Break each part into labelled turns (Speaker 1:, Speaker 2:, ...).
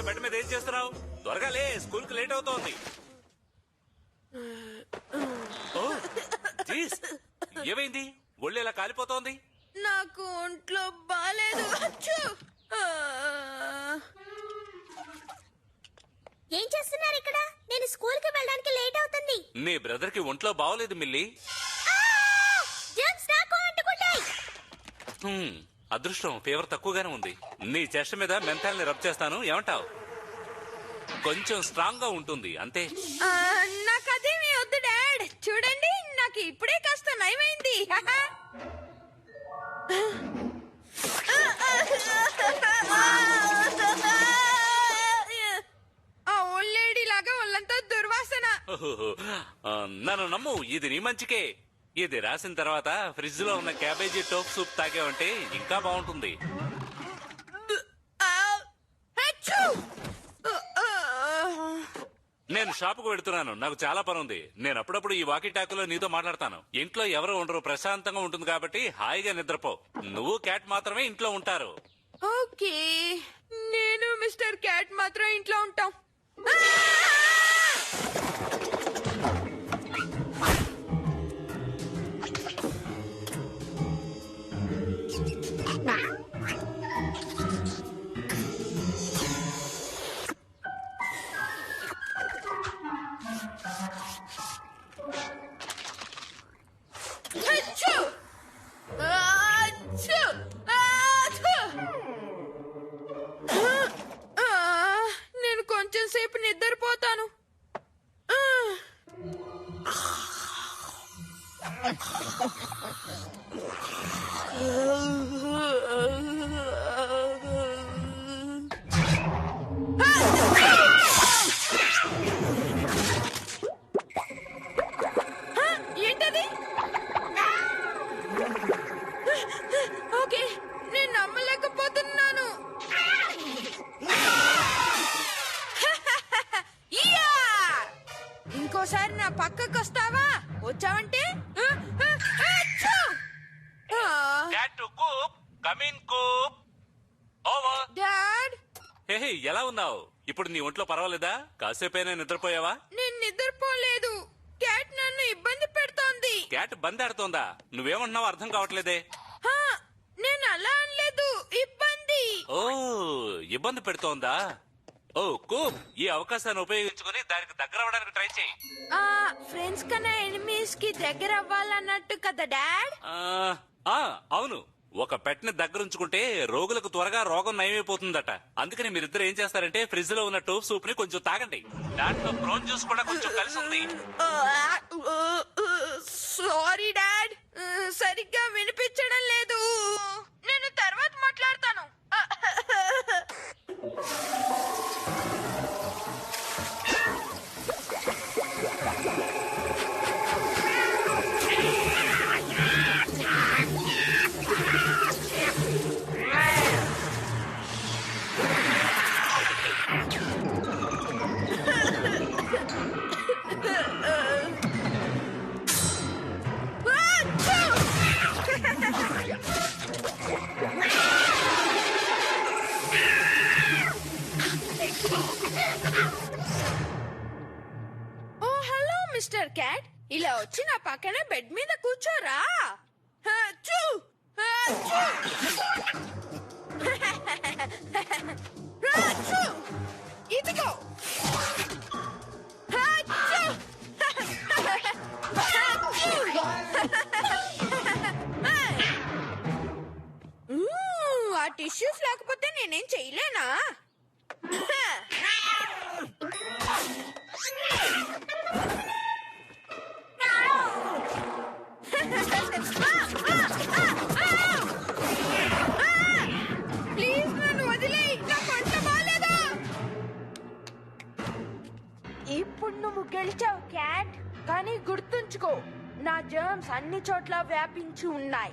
Speaker 1: పక్కన బెడ్ మీద ఏం చేస్తున్నావు? త్వరగా లే, స్కూల్ కి లేట్ అవుతోంది. ఏమైంది? ఒళ్ళు ఇలా కాలిపోతోంది?
Speaker 2: నాకు ఒంట్లో బాలేదు.
Speaker 3: ఏం చేస్తున్నారు ఇక్కడ? నేను స్కూల్ కి వెళ్ళడానికి లేట్ అవుతుంది.
Speaker 1: నీ బ్రదర్ కి ఒంట్లో బాగోలేదు మిల్లి. అదృష్టం ఫీవర్ తక్కువగానే ఉంది. నీ చెస్ట్ మీద మెంథాల్ని రబ్ చేస్తాను, ఏమంటావు? కొంచెం స్ట్రాంగ్ గా ఉంటుంది అంతే.
Speaker 2: నాకు అదేమీ వద్దు డాడ్. చూడండి, నాకు ఇప్పుడే కాస్త నయమైంది. ఆ ఓల్డ్ లేడీ లాగా ఒళ్ళంతా దుర్వాసన.
Speaker 1: నన్ను నమ్ము, ఇది నీ మంచికే. ఇది రాసిన తర్వాత ఫ్రిడ్జ్ లో ఉన్న క్యాబేజీ టోప్ సూప్ తాగావంటే ఇంకా బాగుంటుంది. నేను షాపుకు వెళ్తున్నాను, నాకు చాలా పని ఉంది. నేను అప్పుడప్పుడు ఈ వాకీ టాకులో నీతో మాట్లాడతాను. ఇంట్లో ఎవరు ఉండరు, ప్రశాంతంగా ఉంటుంది కాబట్టి హాయిగా నిద్రపో. నువ్వు క్యాట్ మాత్రమే ఇంట్లో ఉంటారు.
Speaker 2: ఓకే, నేను మిస్టర్ క్యాట్ మాత్రం ఇంట్లో ఉంటాం. నేను కొంచెం సేపు నిద్రపోతాను. ఏంటది? ఓకే, నేను నమ్మలేకపోతున్నాను. ఇంకోసారి నా పక్కకు వస్తావా? వచ్చావంటే డాడ్.
Speaker 1: హే, ఎలా ఉన్నావు? ఇప్పుడు నీ ఒంట్లో పర్వాలేదా? కాసేపైనా నిద్రపోయావా?
Speaker 2: నేను నిద్రపోలేదు. క్యాట్ నన్ను ఇబ్బంది పెడుతోంది.
Speaker 1: క్యాట్ బందాడుతోందా? నువ్వేమంటున్నావు అర్థం కావట్లేదే.
Speaker 2: నేను అలా అనలేదు, ఇబ్బంది.
Speaker 1: ఓ, ఇబ్బంది పెడుతోందా? ఓ కూప్, ఈ అవకాశాన్ని ఉపయోగించుకుని దానికి దగ్గర అవ్వడానికి ట్రై చేయి.
Speaker 2: ఫ్రెండ్స్ కన్నా ఎనిమీస్ కి దగ్గర అవ్వాలన్నట్టు కదా డాడ్.
Speaker 1: అవును, ఒక పెట్ ని దగ్గరుంచుకుంటే రోగులకు త్వరగా రోగం నయమైపోతుందట. అందుకని మీరిద్దరు ఏం చేస్తారంటే ఫ్రిడ్జ్ లో ఉన్న టోప్ సూప్ ని కొంచెం తాగండి. దాంట్లో బ్రౌన్ జ్యూస్ కూడా కొంచెం కలిసి ఉంది.
Speaker 2: సారీ డాడ్, సరిగ్గా వినిపించడం లేదు. నేను తర్వాత మాట్లాడతాను. ఓ హలో మిస్టర్ క్యాట్, ఇలా వచ్చి నా పక్కన బెడ్ మీద కూర్చోరా. ఇదిగో. ఆ టిష్యూస్ లేకపోతే నేనేం చెయ్యలేనా? ప్లీజ్ నన్ను వదిలేయ్, నాకు వంట బాలేదా. ఇప్పుడు నువ్వు గెలిచావు క్యాట్, కానీ గుర్తుంచుకో, నా జర్మ్స్ అన్ని చోట్ల వ్యాపించి ఉన్నాయి.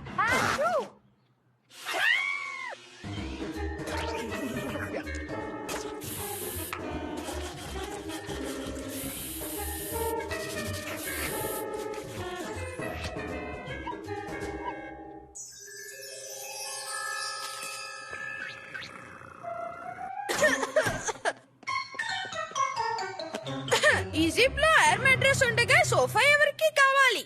Speaker 2: ఈజిప్ట్ లో ఎయిర్ మెట్రెస్ ఉండగా సోఫా ఎవరికి కావాలి?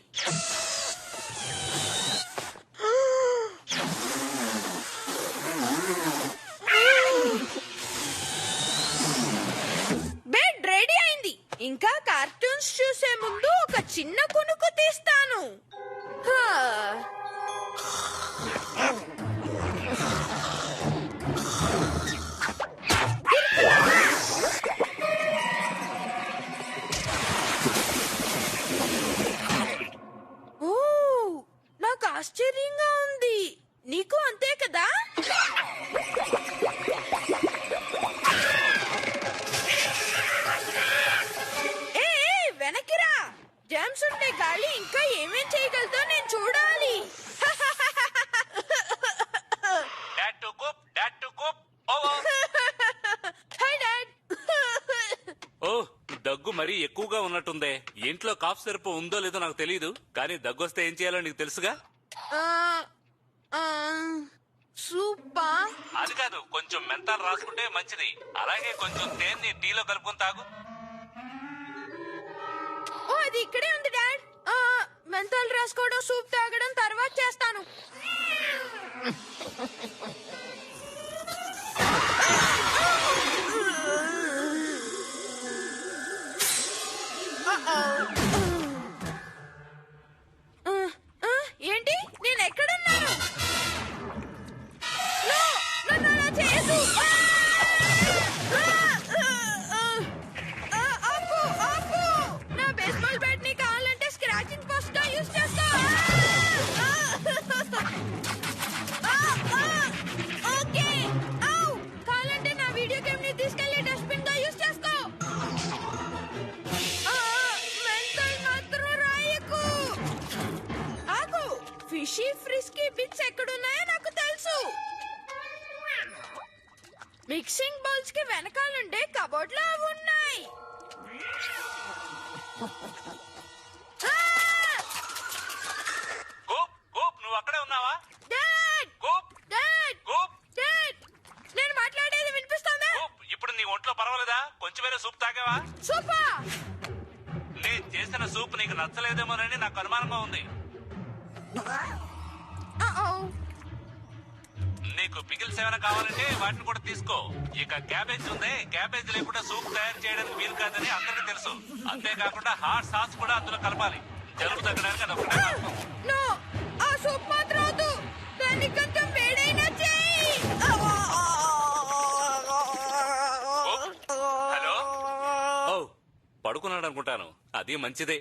Speaker 2: బెడ్ రెడీ అయింది. ఇంకా కార్టూన్స్ చూసే ముందు ఒక చిన్న కునుకు తీస్తాను. హా. ఓ, నాకు ఆశ్చర్యంగా ఉంది. నీకు అంతే కదా? ఏ వెనక్కిరా. జర్మ్స్ ఉండే గాలి ఇంకా ఏమేం చేయగలదో నేను చూడాలి. Hi dad.
Speaker 1: ఓ, దగ్గు మరీ ఎక్కువగా ఉన్నట్టుందే. ఇంట్లో కాఫ్ సిరప్ ఉందో లేదో నాకు తెలియదు, కానీ దగ్గు వస్తే ఏం చేయాలో నీకు తెలుసుగా.
Speaker 2: సూపా?
Speaker 1: అది కాదు, కొంచెం మెంతాలు రాసుకుంటే మంచిది. అలాగే కొంచెం తేనె టీలో కలుపుకొని తాగు.
Speaker 2: ఓ, అది ఇక్కడే ఉంది డాడ్. మెంతాలు రాసుకోవడం, సూప్ తాగడం తర్వాత చేస్తాను. ఏంటి? నేను ఎక్కడున్నాను? No! నన్ను అలా చేయొద్దు. ఆపు, ఆపు. నా బేస్బాల్ బ్యాట్ ని కావాలంటే స్క్రాచింగ్ పోస్ట్ గా యూజ్ చేస్తా. ఓకే. ఔ! కావాలంటే నా వీడియో గేమ్ ని తీసుకెళ్లి డస్ట్బిన్ గా యూజ్ చేసుకో. మెంటల్ మాత్రం రాయకు. ఆగు. ఫిషీ ఫ్రిస్కీ బిట్స్ ఎక్కడున్నాయో నాకు తెలుసు. మిక్సింగ్ బౌల్స్ కి వెనకాలండే కబోర్డ్ లో అవి ఉన్నాయి.
Speaker 1: గోప్, గోప్, నువ్వు అక్కడే ఉన్నావా?
Speaker 2: Dad!
Speaker 1: Gope,
Speaker 2: dad!
Speaker 1: Gope,
Speaker 2: dad! నేను మాట్లాడేది వినిపిస్తుందా?
Speaker 1: గోప్, ఇప్పుడు నీ ఒంట్లో పర్వాలేదా? కొంచెమైనా సూప్ తాగావా?
Speaker 2: సూపా!
Speaker 1: నేను చేసిన సూప్ నీకు నచ్చలేదేమోనని నాకు అనుమానంగా ఉంది. నీకు పికిల్స్ ఏమైనా కావాలంటే వాటిని కూడా తీసుకో. ఇక క్యాబేజ్ ఉంది, క్యాబేజ్ లేకుండా సూప్ తయారు చేయడానికి వీలు కాదని అందరికీ తెలుసు. అంతేకాకుండా హాట్ సాస్ కూడా అందులో కలపాలి. జలుబు తగ్గడానికి అది ఒకటే మార్గం.
Speaker 2: నో, ఆ సూప్ మాత్రం వద్దు. దాన్ని కొంచెం వేడైనా చేయి.
Speaker 1: హలో. ఓ, పడుకున్నాడు అనుకుంటాను. అది మంచిదే.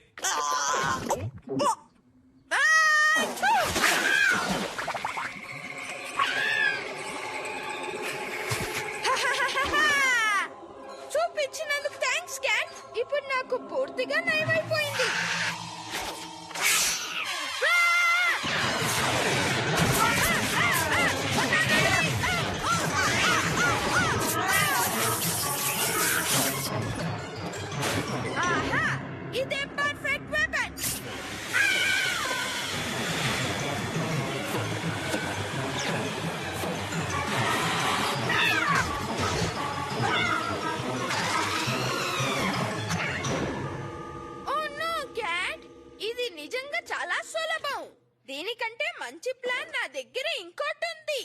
Speaker 2: సూప్ ఇచ్చినందుకు థ్యాంక్స్ క్యాట్. ఇప్పుడు నాకు పూర్తిగా నయమైపోయింది. ఆహా, ఇదే perfect weapon. Oh no cat, ఇది నిజంగా చాలా సులభం. దీనికంటే మంచి ప్లాన్ నా దగ్గర ఇంకోటి ఉంది.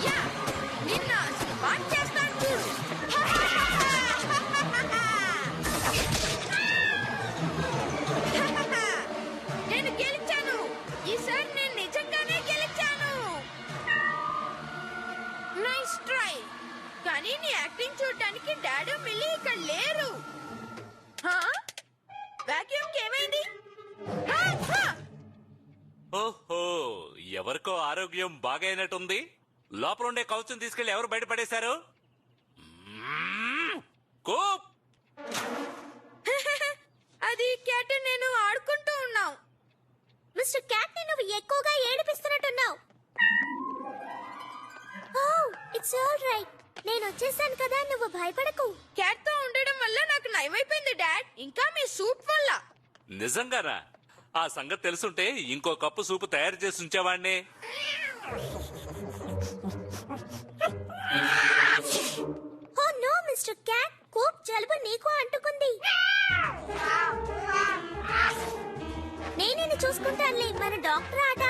Speaker 2: యా, నిన్న స్మార్ట్ చేస్తాను చూడు. నేను గెలిచాను. ఈసారి నేను నిజంగానే గెలిచాను. Nice try. కానీ నీ యాక్టింగ్ చూడడానికి డాడీ మిల్లీ ఇక్కడ లేరు. వాక్యూమ్ ఏమైంది?
Speaker 1: ఓహో, ఎవరికో ఆరోగ్యం బాగైనట్టుంది. లోపల ఉండే కౌచుని తీసుకెళ్లి ఎవరు బయటపడేశారు? కోప్,
Speaker 2: అది క్యాట్ నేను ఆడుకుంటూ ఉన్నాం.
Speaker 3: మిస్టర్ క్యాట్ ని నువ్వు ఎక్కువగా ఏడిపిస్తున్నట్టున్నావు. ఓ, ఇట్స్ ఆల్ రైట్. నేను వచ్చేసాను కదా, నువ్వు భయపడకు.
Speaker 2: క్యాట్ తో ఉండడం వల్ల నాకు నయమైపోయింది డాడ్. ఇంకా మీ సూప్ వల్ల.
Speaker 1: నిజంగానా? ఆ సంగతి తెలుసుంటే ఇంకో కప్పు సూపు తయారు చేసి ఉంచేవాడిని.
Speaker 3: Oh no mister cat, Koop జలుబు నీకు అంటుకుంది. నేనేది చూసుకుంటానులే, మన డాక్టర్ ఆట